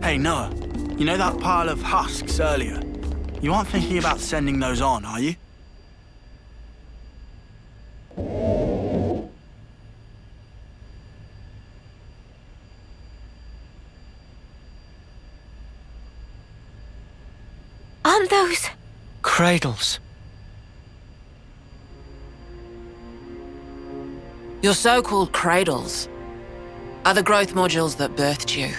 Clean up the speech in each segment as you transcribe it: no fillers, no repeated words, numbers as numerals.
Hey, Noah, you know that pile of husks earlier? You aren't thinking about sending those on, are you? Aren't those... Cradles. Your so-called cradles are the growth modules that birthed you.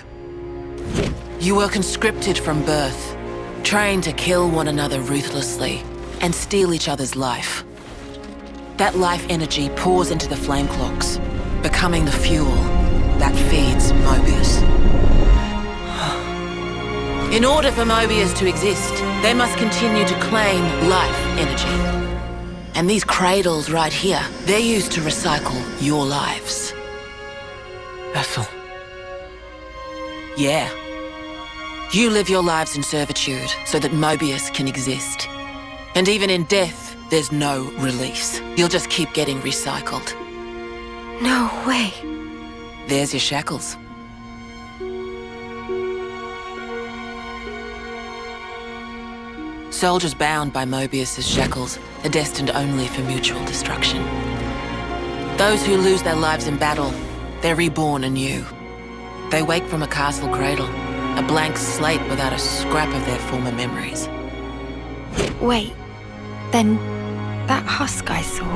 You were conscripted from birth, trained to kill one another ruthlessly and steal each other's life. That life energy pours into the flame clocks, becoming the fuel that feeds Mobius. In order for Mobius to exist, they must continue to claim life energy. And these cradles right here, they're used to recycle your lives. Ethel. Yeah. You live your lives in servitude so that Mobius can exist. And even in death, there's no release. You'll just keep getting recycled. No way. There's your shackles. Soldiers bound by Mobius's shackles are destined only for mutual destruction. Those who lose their lives in battle, they're reborn anew. They wake from a castle cradle, a blank slate without a scrap of their former memories. Wait, then that husk I saw...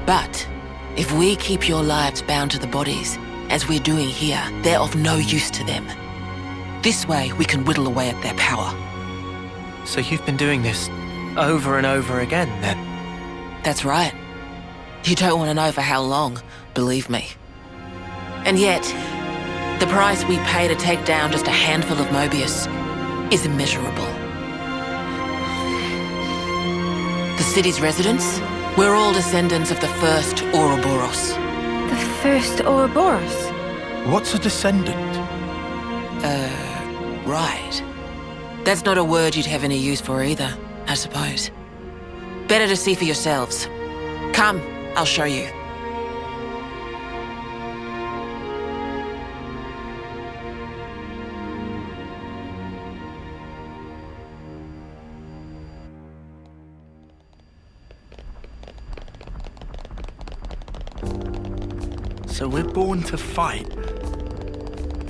But if we keep your lives bound to the bodies, as we're doing here, they're of no use to them. This way, we can whittle away at their power. So you've been doing this over and over again, then? That's right. You don't want to know for how long, believe me. And yet, the price we pay to take down just a handful of Mobius is immeasurable. The city's residents, we're all descendants of the first Ouroboros. The first Ouroboros? What's a descendant? Right. That's not a word you'd have any use for either, I suppose. Better to see for yourselves. Come, I'll show you. So we're born to fight,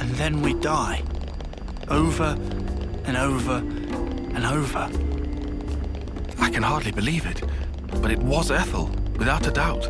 and then we die. Over and over and over. I can hardly believe it, but it was Ethel, without a doubt.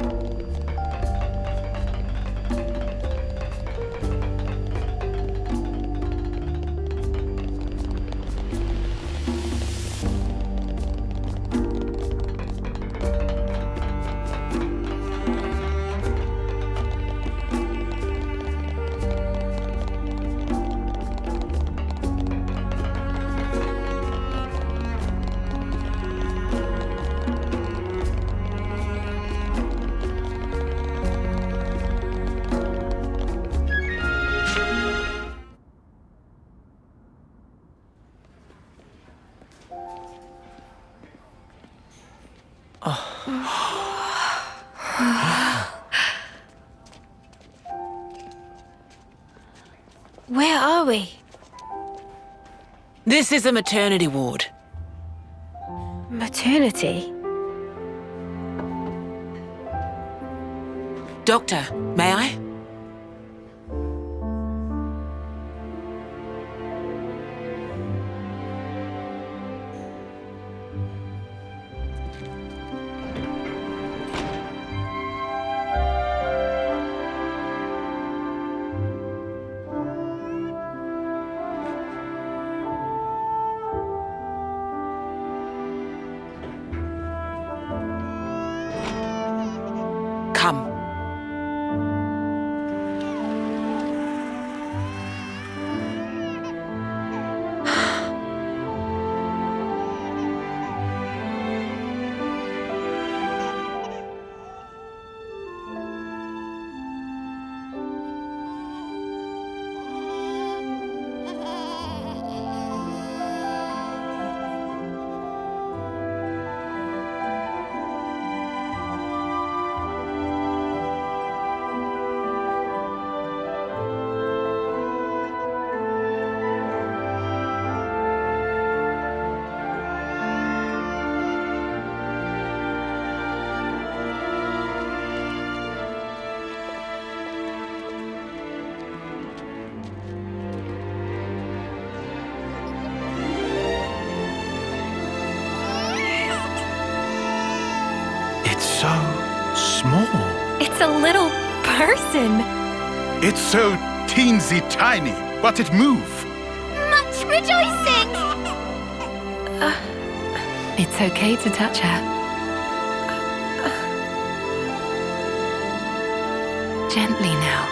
Where are we? This is a maternity ward. Maternity? Doctor, may I? Come. It's so small. It's a little person. It's so teensy tiny, but it moves. Much rejoicing! It's okay to touch her. Gently now.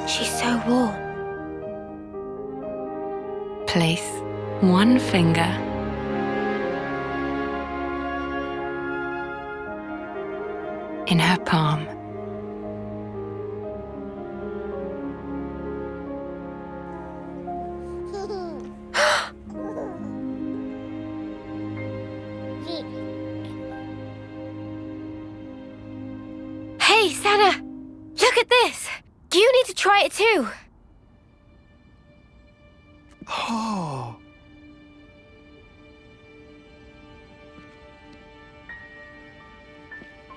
She's so warm. Place one finger in her palm. Hey, Sana! Look at this! You need to try it too! Oh.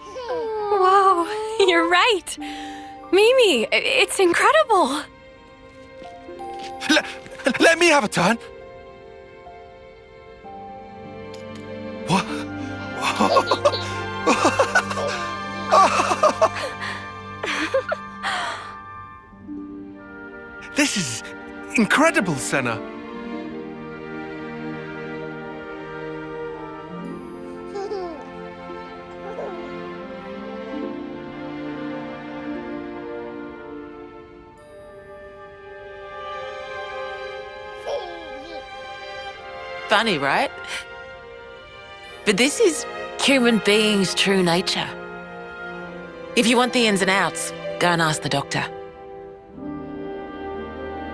Whoa, you're right. Mimi, it's incredible. Let me have a turn. What? This is incredible, Senna. Funny, right? But this is human beings' true nature. If you want the ins and outs, go and ask the doctor.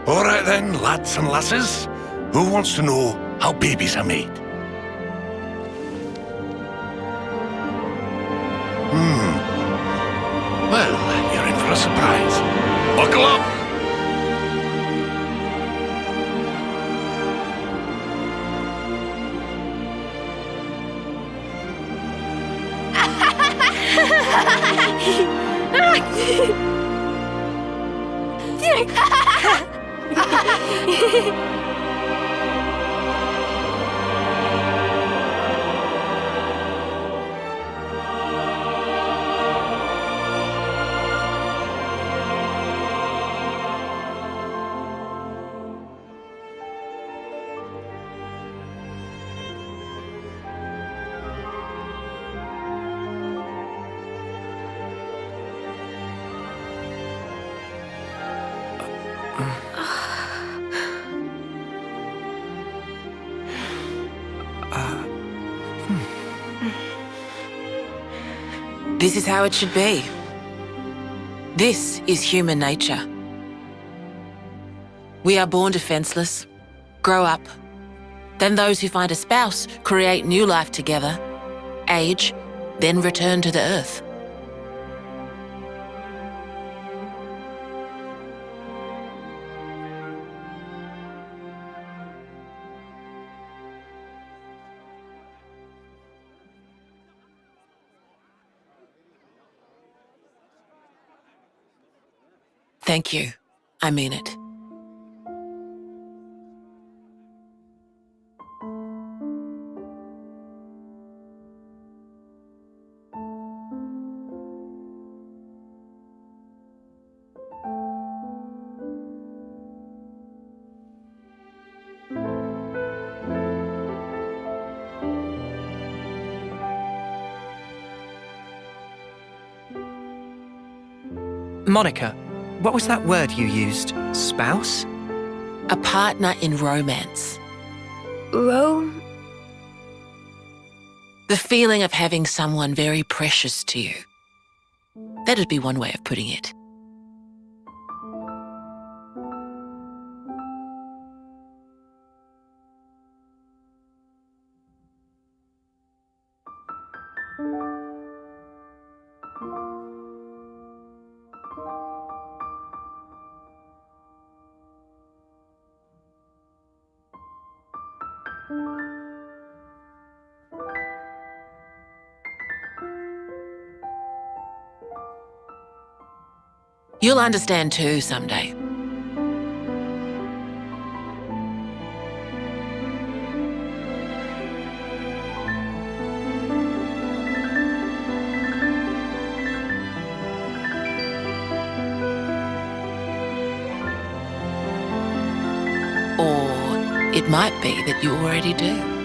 All right then, lads and lasses. Who wants to know how babies are made? Well, you're in for a surprise. Buckle up! This is how it should be. This is human nature. We are born defenseless, grow up. Then those who find a spouse create new life together, age, then return to the earth. Thank you. I mean it. Monica, what was that word you used? Spouse? A partner in romance. Rome? The feeling of having someone very precious to you. That'd be one way of putting it. You'll understand too someday. Or it might be that you already do.